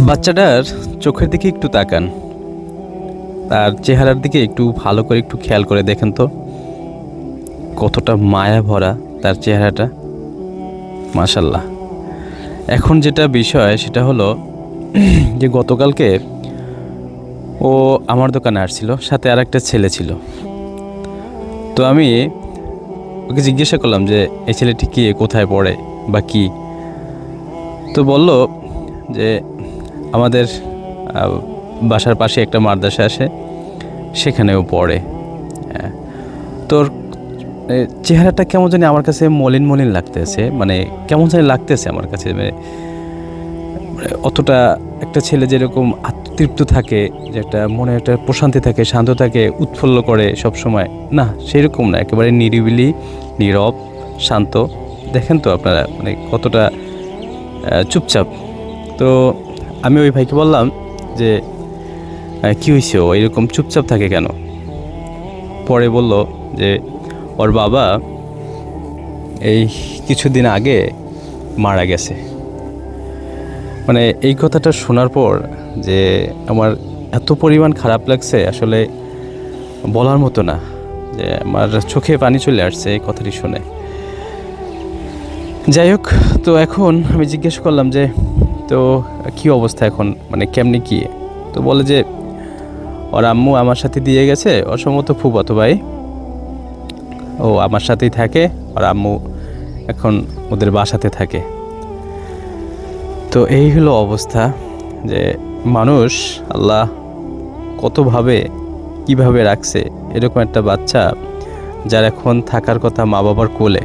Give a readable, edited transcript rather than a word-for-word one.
বাচ্চাটার চোখের দিকে একটু তাকান, তার চেহারার দিকে একটু ভালো করে একটু খেয়াল করে দেখেন তো, কতটা মায়া ভরা তার চেহারাটা। মাশাল্লাহ। এখন যেটা বিষয় সেটা হলো যে গতকালকে ও আমার দোকানে আসছিল, সাথে আর একটা ছেলে ছিল। তো আমি ওকে জিজ্ঞাসা করলাম যে এই ছেলেটি কে, কোথায় পড়ে বা কি। তো বলল যে আমাদের বাসার পাশে একটা মাদ্রাসা আসে, সেখানেও পড়ে। হ্যাঁ। তোর চেহারাটা কেমন জানি আমার কাছে মলিন মলিন লাগতেছে, মানে কেমন জানি লাগতেছে আমার কাছে, মানে অতটা একটা ছেলে যেরকম আত্মতৃপ্ত থাকে, যে একটা মনে একটা প্রশান্তি থাকে, শান্ত থাকে, উৎফুল্ল করে সব সময়, না সেরকম না, একেবারে নিরিবিলি, নীরব, শান্ত। দেখেন তো আপনারা মানে কতটা চুপচাপ। তো আমি ওই ভাইকে বললাম যে কী হয়েছে, ও এরকম চুপচাপ থাকে কেন? পরে বলল যে ওর বাবা এই কিছুদিন আগে মারা গেছে। মানে এই কথাটা শোনার পর যে আমার এত পরিমাণ খারাপ লাগছে, আসলে বলার মতো না, যে আমার চোখে পানি চলে আসছে এই কথাটি শুনে। যাই হোক, তো এখন আমি জিজ্ঞেস করলাম যে তো কী অবস্থা এখন, মানে কেমনি কী? তো বলে যে ওর আম্মু আমার সাথে দিয়ে গেছে, ওর সম্ভবত ফুফাতো ভাই, ও আমার সাথেই থাকে, আর আম্মু এখন ওদের বাসাতে থাকে। তো এই হলো অবস্থা, যে মানুষ আল্লাহ কতভাবে কিভাবে রাখছে এরকম একটা বাচ্চা, যার এখন থাকার কথা মা বাবার কোলে।